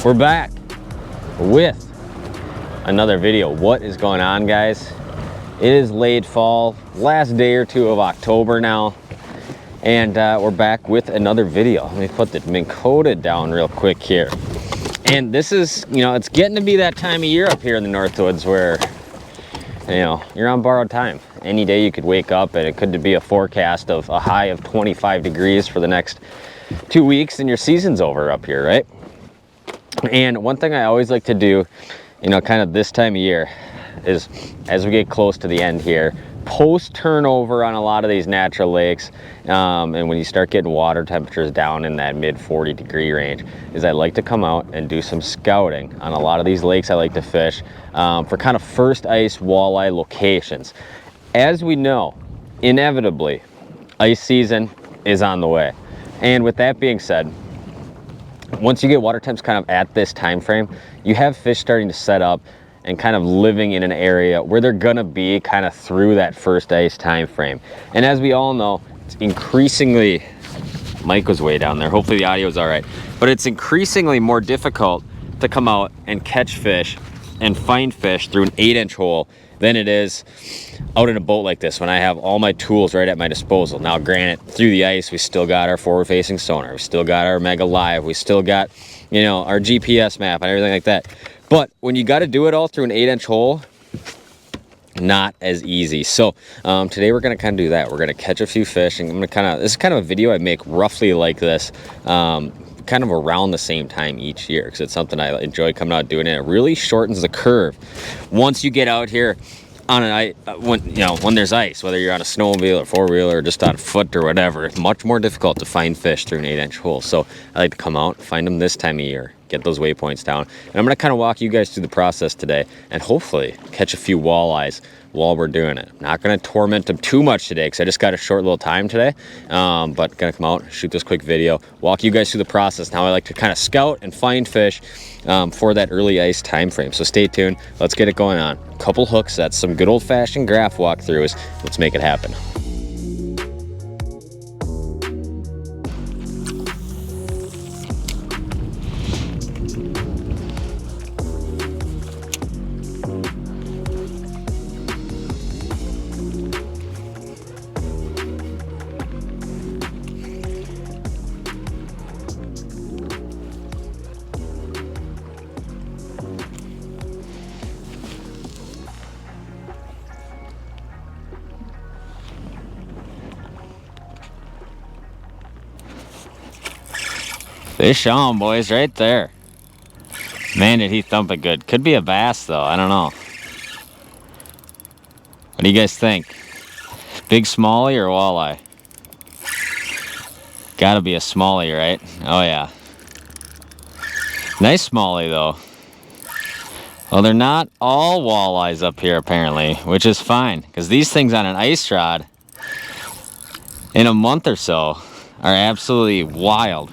We're back with another video. What is going on, guys? It is late fall, last day or two of October now, and we're back with another video. Let me put the Minn Kota down real quick here. And this is, you know, it's getting to be that time of year up here in the Northwoods where, you know, you're on borrowed time. Any day you could wake up and it could be a forecast of a high of 25 degrees for the next 2 weeks and your season's over up here, right? And one thing I always like to do, you know, kind of this time of year is, as we get close to the end here, post turnover on a lot of these natural lakes, and when you start getting water temperatures down in that mid 40 degree range, is I like to come out and do some scouting on a lot of these lakes I like to fish for kind of first ice walleye locations. As we know, inevitably, ice season is on the way. And with that being said, once you get water temps kind of at this time frame, you have fish starting to set up and kind of living in an area where they're gonna be kind of through that first ice time frame. And as we all know, it's increasingly, Mike was way down there, hopefully the audio is all right, but it's increasingly more difficult to come out and catch fish and find fish through an 8-inch hole than it is out in a boat like this when I have all my tools right at my disposal. Now granted, through the ice we still got our forward facing sonar, we still got our Mega Live, we still got, you know, our GPS map and everything like that. But when you got to do it all through an 8-inch hole, not as easy. So today we're going to kind of do that. We're going to catch a few fish, and I'm going to kind of, this is kind of a video I make roughly like this, kind of around the same time each year, because it's something I enjoy coming out doing, and it really shortens the curve once you get out here on an ice, when there's ice, whether you're on a snowmobile or four-wheeler or just on foot or whatever. It's much more difficult to find fish through an 8-inch hole. So I like to come out, find them this time of year, get those waypoints down, and I'm going to kind of walk you guys through the process today and hopefully catch a few walleyes while we're doing it. I'm not going to torment them too much today because I just got a short little time today, but going to come out, shoot this quick video, walk you guys through the process and how I like to kind of scout and find fish for that early ice time frame. So stay tuned. Let's get it going on. Couple hooks, that's some good old-fashioned graph walkthroughs. Let's make it happen. Fish on, boys, right there. Man, did he thump it good. Could be a bass, though. I don't know. What do you guys think? Big smallie or walleye? Gotta be a smallie, right? Oh, yeah. Nice smallie, though. Well, they're not all walleyes up here, apparently, which is fine, because these things on an ice rod in a month or so are absolutely wild.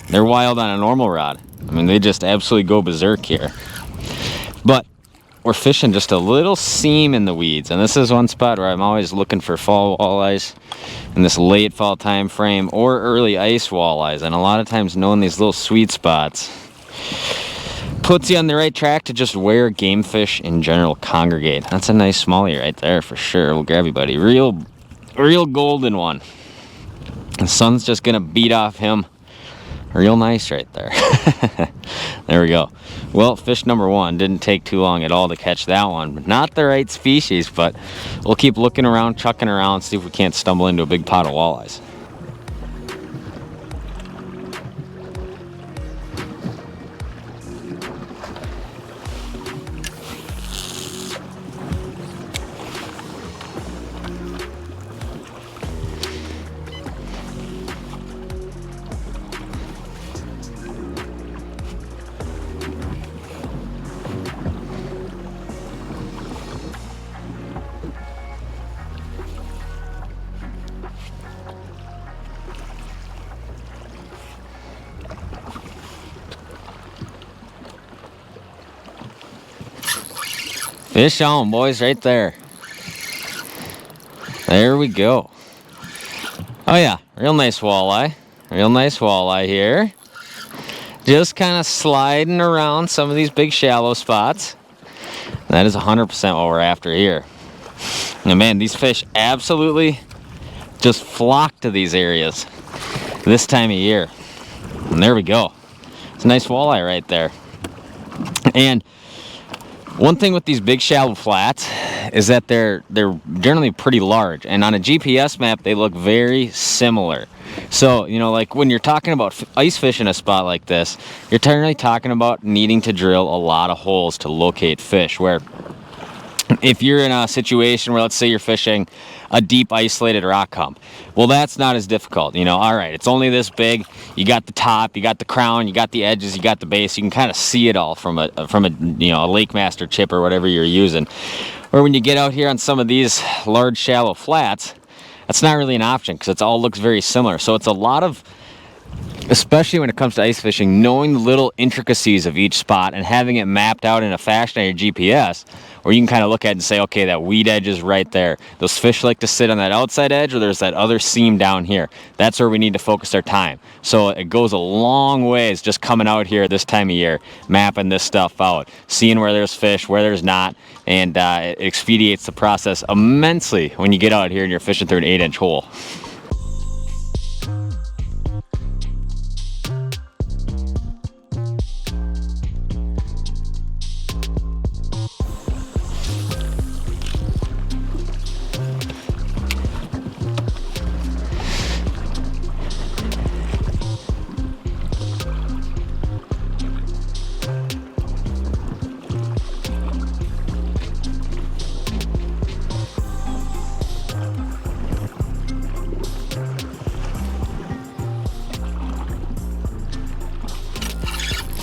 They're wild on a normal rod. I mean, they just absolutely go berserk here. But we're fishing just a little seam in the weeds, and this is one spot where I'm always looking for fall walleyes in this late fall time frame or early ice walleyes. And a lot of times knowing these little sweet spots puts you on the right track to just where game fish in general congregate. That's a nice smallie right there for sure. We'll grab you, buddy. Real golden one. The sun's just gonna beat off him. Real nice right there. There we go. Well, fish number one. Didn't take too long at all to catch that one. Not the right species, but we'll keep looking around, chucking around, see if we can't stumble into a big pot of walleyes. Fish on, boys, right there. There we go. Oh yeah, real nice walleye. Real nice walleye here. just kind of sliding around some of these big shallow spots. That is 100% what we're after here. And man, these fish absolutely just flock to these areas this time of year. And there we go. It's a nice walleye right there. And one thing with these big shallow flats is that they're generally pretty large, and on a GPS map they look very similar. So, you know, like when you're talking about ice fishing a spot like this, you're generally talking about needing to drill a lot of holes to locate fish, where if you're in a situation where, let's say, you're fishing a deep isolated rock hump, well, that's not as difficult. You know, all right, it's only this big. You got the top, you got the crown, you got the edges, you got the base. You can kind of see it all from a you know, a Lake Master chip or whatever you're using. Or when you get out here on some of these large shallow flats, that's not really an option because it all looks very similar. So it's a lot of, especially when it comes to ice fishing, knowing the little intricacies of each spot and having it mapped out in a fashion on your GPS where you can kind of look at it and say, okay, that weed edge is right there. Those fish like to sit on that outside edge, or there's that other seam down here. That's where we need to focus our time. So it goes a long ways just coming out here this time of year, mapping this stuff out, seeing where there's fish, where there's not, and it expedites the process immensely when you get out here and you're fishing through an 8-inch hole.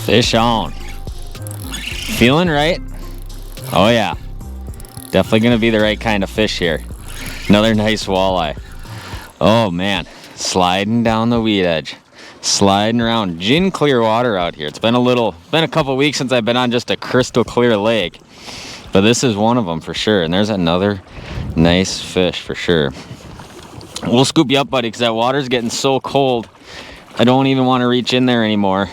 Fish on. Feeling right? Oh yeah. Definitely gonna be the right kind of fish here. Another nice walleye. Oh man, sliding down the weed edge. Sliding around gin clear water out here. It's been a couple weeks since I've been on just a crystal clear lake. But this is one of them for sure. And there's another nice fish for sure. We'll scoop you up, buddy, because that water's getting so cold. I don't even want to reach in there anymore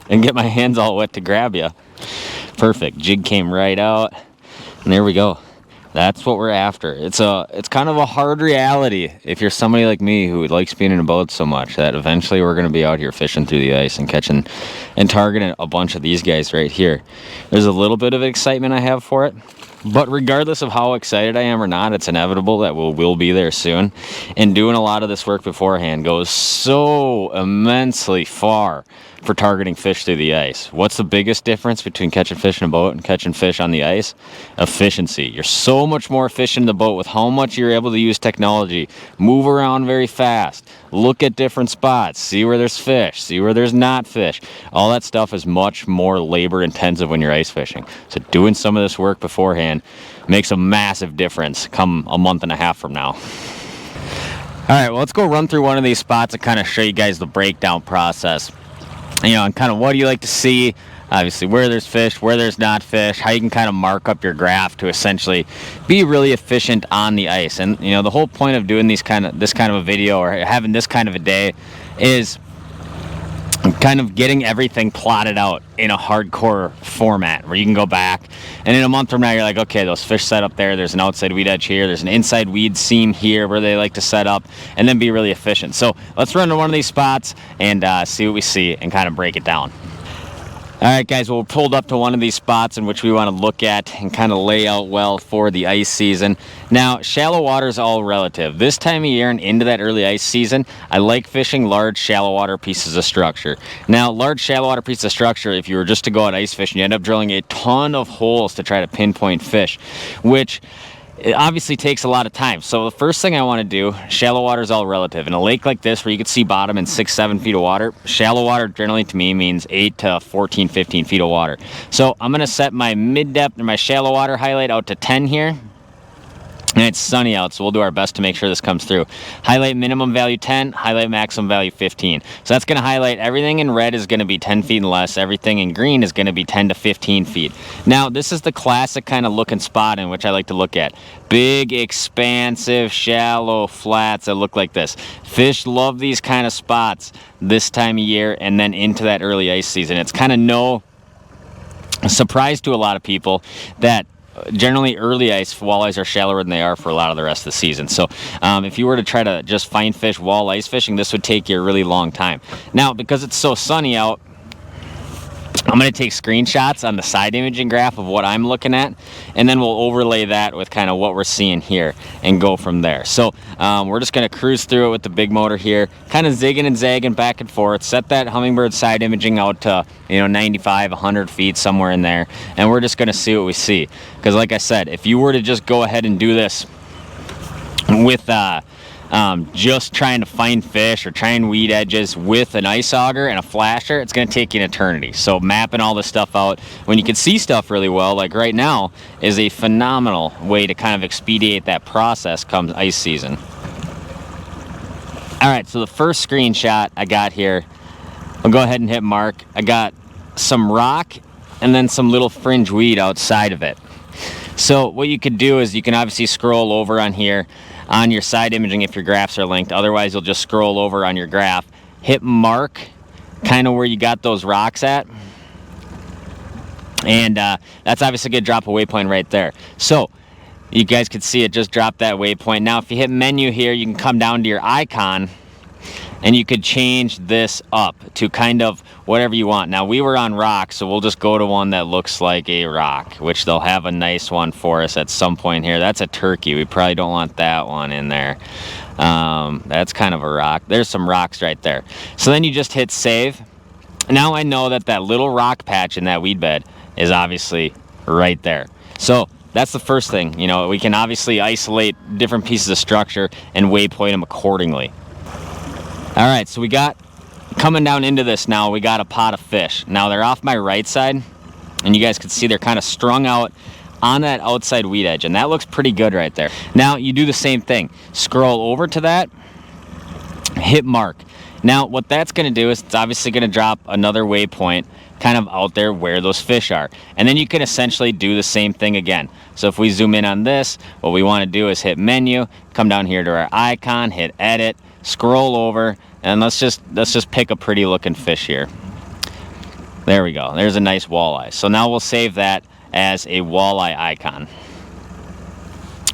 and get my hands all wet to grab you. Perfect. Jig came right out. And there we go. That's what we're after. It's kind of a hard reality if you're somebody like me who likes being in a boat so much, that eventually we're going to be out here fishing through the ice and catching and targeting a bunch of these guys right here. There's a little bit of excitement I have for it, but regardless of how excited I am or not, it's inevitable that we'll be there soon. And doing a lot of this work beforehand goes so immensely far for targeting fish through the ice. What's the biggest difference between catching fish in a boat and catching fish on the ice? Efficiency. You're so much more efficient in the boat with how much you're able to use technology. Move around very fast. Look at different spots. See where there's fish. See where there's not fish. All that stuff is much more labor intensive when you're ice fishing. So doing some of this work beforehand makes a massive difference come a month and a half from now. All right, well, let's go run through one of these spots and kind of show you guys the breakdown process. You know, and kind of what do you like to see, obviously where there's fish, where there's not fish, how you can kind of mark up your graph to essentially be really efficient on the ice. And you know, the whole point of doing this kind of a video or having this kind of a day is kind of getting everything plotted out in a hardcore format where you can go back and in a month from now you're like, okay, those fish set up there, there's an outside weed edge here, there's an inside weed seam here where they like to set up, and then be really efficient. So let's run to one of these spots and see what we see and kind of break it down. All right, guys, well, we're pulled up to one of these spots in which we want to look at and kind of lay out well for the ice season. Now, shallow water is all relative. This time of year and into that early ice season, I like fishing large shallow water pieces of structure. Now, large shallow water pieces of structure, if you were just to go out ice fishing, you end up drilling a ton of holes to try to pinpoint fish, which it obviously takes a lot of time. So the first thing I want to do, shallow water is all relative. In a lake like this where you can see bottom in 6-7 feet of water, shallow water generally to me means 8 to 14, 15 feet of water. So I'm going to set my mid-depth or my shallow water highlight out to 10 here. And it's sunny out, so we'll do our best to make sure this comes through. Highlight minimum value 10, highlight maximum value 15. So that's going to highlight everything in red is going to be 10 feet and less. Everything in green is going to be 10 to 15 feet. Now, this is the classic kind of looking spot in which I like to look at. Big, expansive, shallow flats that look like this. Fish love these kind of spots this time of year and then into that early ice season. It's kind of no surprise to a lot of people that generally early ice walleyes are shallower than they are for a lot of the rest of the season. So if you were to try to just fine fish wall ice fishing, this would take you a really long time. Now, because it's so sunny out, I'm going to take screenshots on the side imaging graph of what I'm looking at, and then we'll overlay that with kind of what we're seeing here and go from there. So we're just going to cruise through it with the big motor here, kind of zigging and zagging back and forth, set that Humminbird side imaging out to 95, 100 feet, somewhere in there, and we're just going to see what we see. Because like I said, if you were to just go ahead and do this with just trying to find fish or trying weed edges with an ice auger and a flasher, it's going to take you an eternity. So mapping all this stuff out when you can see stuff really well, like right now, is a phenomenal way to kind of expedite that process come ice season. All right, so the first screenshot I got here, I'll go ahead and hit mark. I got some rock and then some little fringe weed outside of it. So what you could do is you can obviously scroll over on here on your side imaging if your graphs are linked. Otherwise, you'll just scroll over on your graph, hit mark, kind of where you got those rocks at. And that's obviously going to drop a waypoint right there. So you guys could see it just dropped that waypoint. Now, if you hit menu here, you can come down to your icon and you could change this up to kind of whatever you want. Now, we were on rock, so we'll just go to one that looks like a rock, which they'll have a nice one for us at some point here. That's a turkey. We probably don't want that one in there. That's kind of a rock. There's some rocks right there. So then you just hit save. Now I know that that little rock patch in that weed bed is obviously right there. So that's the first thing. We can obviously isolate different pieces of structure and waypoint them accordingly. All right, so we got, coming down into this now, we got a pot of fish. Now they're off my right side, and you guys can see they're kind of strung out on that outside weed edge, and that looks pretty good right there. Now you do the same thing. Scroll over to that, hit mark. Now what that's going to do is it's obviously going to drop another waypoint kind of out there where those fish are. And then you can essentially do the same thing again. So if we zoom in on this, what we want to do is hit menu, come down here to our icon, hit edit, scroll over, and let's just pick a pretty looking fish here. There we go. There's a nice walleye. So now we'll save that as a walleye icon.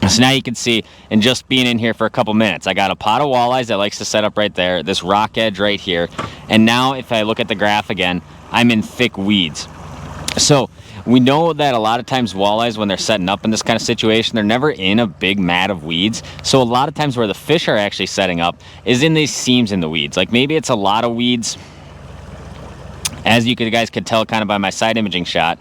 So now you can see, and just being in here for a couple minutes, I got a pot of walleyes that likes to set up right there, this rock edge right here. And now if I look at the graph again, I'm in thick weeds. So we know that a lot of times walleyes, when they're setting up in this kind of situation, they're never in a big mat of weeds. So a lot of times where the fish are actually setting up is in these seams in the weeds. Like maybe it's a lot of weeds, as you guys could tell kind of by my side imaging shot.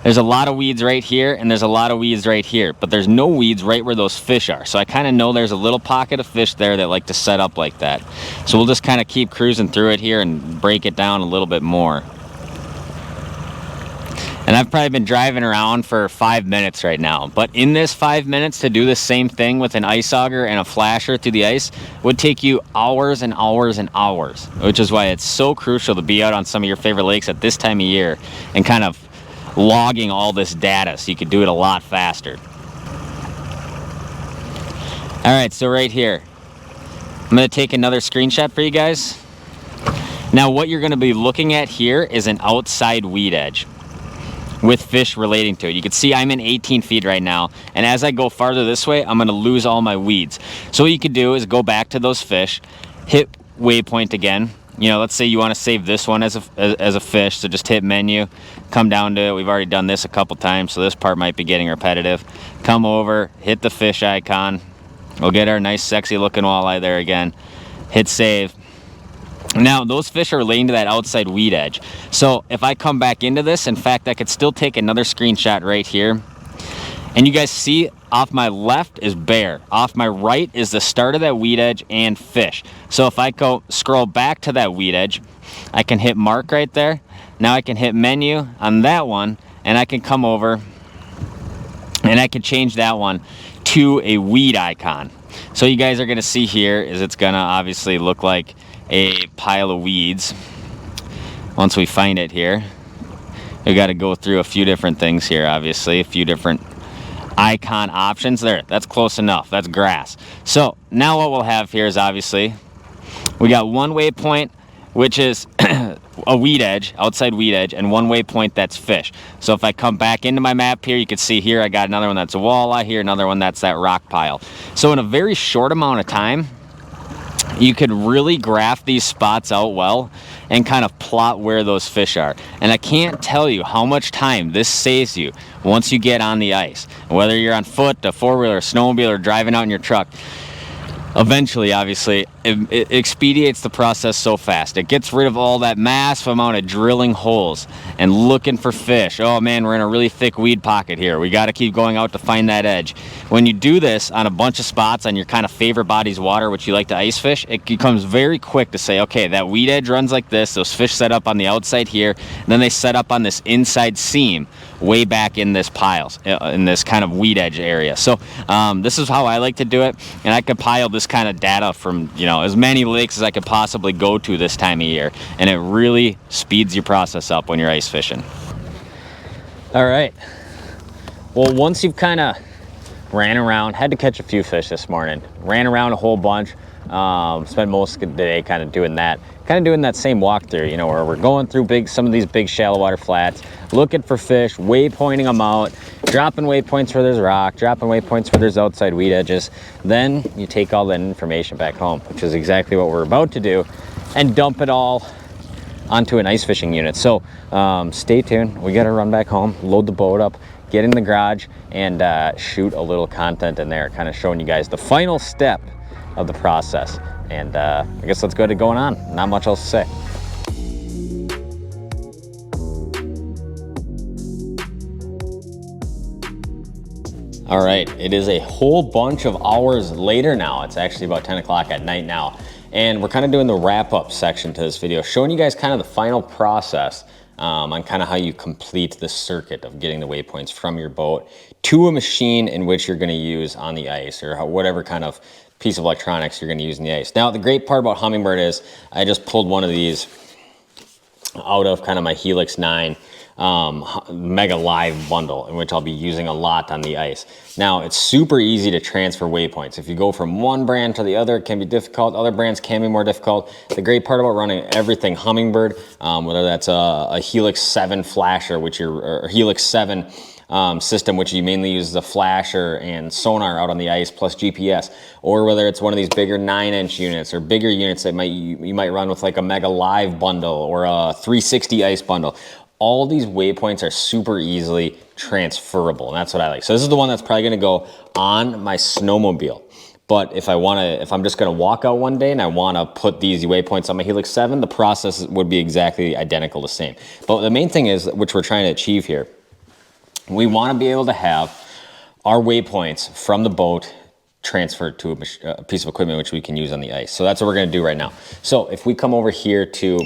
There's a lot of weeds right here, and there's a lot of weeds right here, but there's no weeds right where those fish are. So I kind of know there's a little pocket of fish there that like to set up like that. So we'll just kind of keep cruising through it here and break it down a little bit more. And I've probably been driving around for 5 minutes right now. But in this 5 minutes, to do the same thing with an ice auger and a flasher through the ice would take you hours and hours and hours, which is why it's so crucial to be out on some of your favorite lakes at this time of year and kind of logging all this data so you could do it a lot faster. All right, so right here, I'm going to take another screenshot for you guys. Now what you're going to be looking at here is an outside weed edge with fish relating to it. You can see I'm in 18 feet right now, and as I go farther this way, I'm going to lose all my weeds. So what you could do is go back to those fish, hit waypoint again. Let's say you want to save this one as a fish, so just hit menu, come down to it. We've already done this a couple times, so this part might be getting repetitive. Come over, hit the fish icon. We'll get our nice sexy looking walleye there again. Hit save. Now those fish are relating to that outside weed edge. So if I come back into this, in fact, I could still take another screenshot right here. And you guys see off my left is bare. Off my right is the start of that weed edge and fish. So if I go scroll back to that weed edge, I can hit mark right there. Now I can hit menu on that one, and I can come over and I can change that one to a weed icon. So you guys are gonna see here is it's gonna obviously look like a pile of weeds. Once we find it here, we got to go through a few different things here, obviously, a few different icon options. There, that's close enough. That's grass. So now what we'll have here is obviously we got one waypoint, which is a weed edge, outside weed edge, and one waypoint that's fish. So if I come back into my map here, you can see here I got another one that's a walleye, here another one that's that rock pile. So in a very short amount of time, you could really graph these spots out well and kind of plot where those fish are. And I can't tell you how much time this saves you once you get on the ice. Whether you're on foot, a four-wheeler, snowmobile, or driving out in your truck, eventually, obviously, it expedites the process so fast. It gets rid of all that massive amount of drilling holes and looking for fish. Oh man, we're in a really thick weed pocket here. We got to keep going out to find that edge. When you do this on a bunch of spots on your kind of favorite body's water, which you like to ice fish, it becomes very quick to say, okay, that weed edge runs like this. Those fish set up on the outside here, and then they set up on this inside seam way back in this piles, in this kind of weed edge area. So this is how I like to do it, and I compile this kind of data from, you know, as many lakes as I could possibly go to this time of year, and it really speeds your process up when you're ice fishing. All right, well, once you've kind of ran around, had to catch a few fish this morning, ran around a whole bunch, spent most of the day kind of doing that same walkthrough, you know, where we're going through some of these big shallow water flats, looking for fish, waypointing them out, dropping waypoints where there's rock, dropping waypoints where there's outside weed edges. Then you take all that information back home, which is exactly what we're about to do, and dump it all onto an ice fishing unit. So stay tuned. We got to run back home, load the boat up, get in the garage, and shoot a little content in there, kind of showing you guys the final step of the process. And I guess let's go to going on. Not much else to say. All right, it is a whole bunch of hours later now. It's actually about 10 o'clock at night now. And we're kind of doing the wrap-up section to this video, showing you guys kind of the final process on kind of how you complete the circuit of getting the waypoints from your boat to a machine in which you're going to use on the ice, or whatever kind of piece of electronics you're going to use in the ice. Now, the great part about Humminbird is I just pulled one of these out of kind of my Helix 9 Mega Live bundle, in which I'll be using a lot on the ice. Now, it's super easy to transfer waypoints. If you go from one brand to the other, it can be difficult. Other brands can be more difficult. The great part about running everything Humminbird, whether that's a Helix 7 flasher, or Helix 7 system, which you mainly use the flasher and sonar out on the ice plus GPS, or whether it's one of these bigger 9-inch units or bigger units that you might run with like a Mega Live bundle or a 360 ice bundle. All these waypoints are super easily transferable, and that's what I like. So this is the one that's probably going to go on my snowmobile. But if I'm just going to walk out one day and I want to put these waypoints on my Helix 7, the process would be exactly identical, the same. But the main thing is, which we're trying to achieve here, we want to be able to have our waypoints from the boat transferred to a piece of equipment which we can use on the ice. So that's what we're going to do right now. So if we come over here to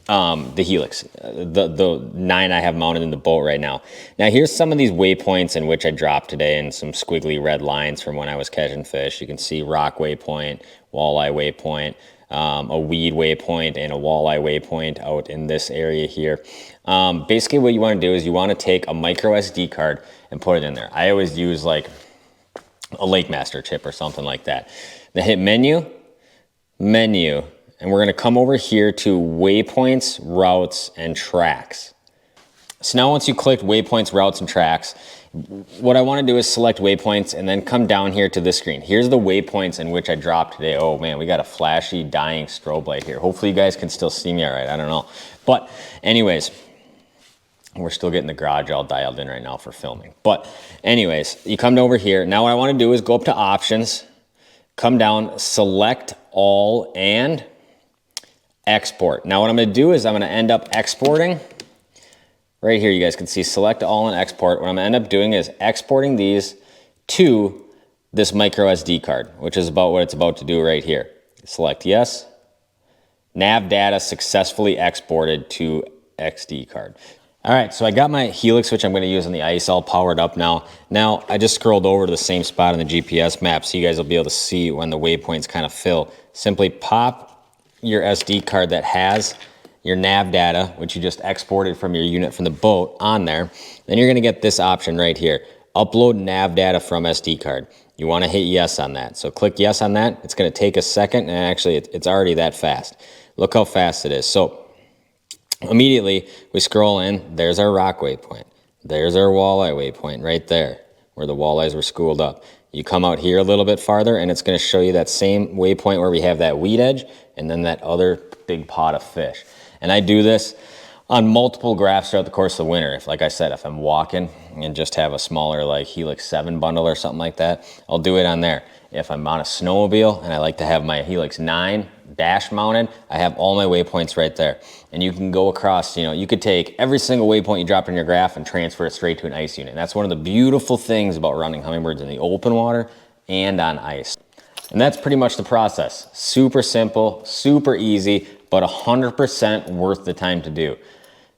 the Helix, the 9 I have mounted in the boat right now. Now here's some of these waypoints in which I dropped today, and some squiggly red lines from when I was catching fish. You can see rock waypoint, walleye waypoint, a weed waypoint, and a walleye waypoint out in this area here. Basically what you want to do is you want to take a micro SD card and put it in there. I always use like a Lake Master chip or something like that. Then hit menu, and we're going to come over here to waypoints, routes, and tracks. So now once you click waypoints, routes, and tracks, what I want to do is select waypoints and then come down here to this screen. Here's the waypoints in which I dropped today. Oh man, we got a flashy dying strobe light here. Hopefully you guys can still see me all right. I don't know. But anyways, we're still getting the garage all dialed in right now for filming. But anyways, you come over here. Now what I want to do is go up to options, come down, select all, and export. Now what I'm going to do is I'm going to end up exporting right here. You guys can see select all and export. What I'm going to end up doing is exporting these to this micro SD card, which is about what it's about to do right here. Select yes. Nav data successfully exported to XD card. All right, so I got my Helix, which I'm gonna use on the ice, all powered up now. Now, I just scrolled over to the same spot on the GPS map so you guys will be able to see when the waypoints kind of fill. Simply pop your SD card that has your nav data, which you just exported from your unit from the boat, on there. Then you're gonna get this option right here, upload nav data from SD card. You wanna hit yes on that. So click yes on that. It's gonna take a second, and actually it's already that fast. Look how fast it is. So immediately we scroll in, there's our rock waypoint. There's our walleye waypoint right there, where the walleyes were schooled up. You come out here a little bit farther and it's gonna show you that same waypoint where we have that weed edge and then that other big pot of fish. And I do this on multiple graphs throughout the course of the winter. If, like I said, if I'm walking and just have a smaller like Helix 7 bundle or something like that, I'll do it on there. If I'm on a snowmobile and I like to have my Helix 9 dash mounted, I have all my waypoints right there. And you can go across, you know, you could take every single waypoint you drop in your graph and transfer it straight to an ice unit. And that's one of the beautiful things about running Humminbirds in the open water and on ice. And that's pretty much the process. Super simple, super easy, but 100% worth the time to do.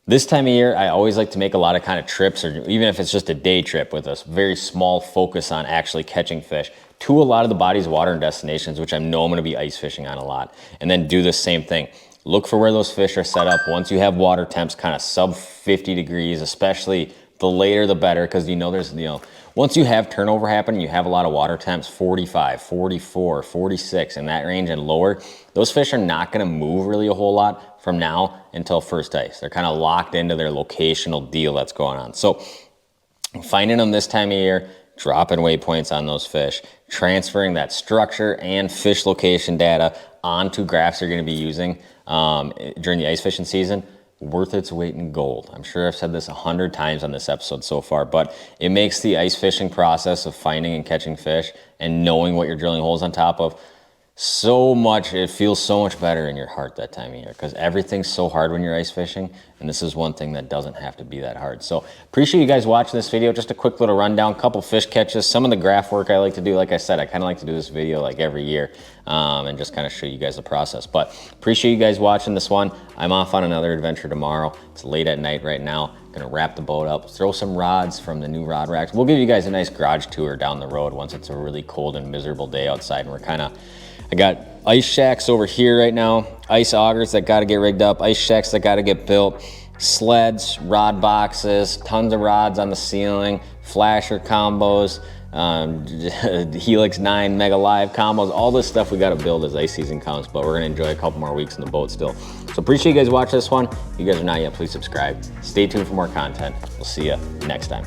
This time of year, I always like to make a lot of kind of trips, or even if it's just a day trip with a very small focus on actually catching fish, to a lot of the bodies of water and destinations, which I know I'm gonna be ice fishing on a lot. And then do the same thing. Look for where those fish are set up. Once you have water temps kind of sub 50 degrees, especially the later the better, because you know there's, you know, once you have turnover happening, you have a lot of water temps, 45, 44, 46, in that range and lower, those fish are not gonna move really a whole lot from now until first ice. They're kind of locked into their locational deal that's going on. So finding them this time of year, dropping waypoints on those fish, transferring that structure and fish location data onto graphs you're gonna be using during the ice fishing season, worth its weight in gold. I'm sure I've said this 100 times on this episode so far, but it makes the ice fishing process of finding and catching fish and knowing what you're drilling holes on top of so much, it feels so much better in your heart that time of year, because everything's so hard when you're ice fishing, and this is one thing that doesn't have to be that hard. So appreciate you guys watching this video. Just a quick little rundown, couple fish catches, some of the graph work I like to do. Like I said, I kind of like to do this video like every year and just kind of show you guys the process. But appreciate you guys watching this one. I'm off on another adventure tomorrow. It's late at night right now. Gonna wrap the boat up, throw some rods from the new rod racks. We'll give you guys a nice garage tour down the road once it's a really cold and miserable day outside, and we're kind of, I got ice shacks over here right now, ice augers that got to get rigged up, ice shacks that got to get built, sleds, rod boxes, tons of rods on the ceiling, flasher combos, Helix 9 Mega Live combos, all this stuff we got to build as ice season comes, but we're going to enjoy a couple more weeks in the boat still. So appreciate you guys watching this one. If you guys are not yet, please subscribe. Stay tuned for more content. We'll see you next time.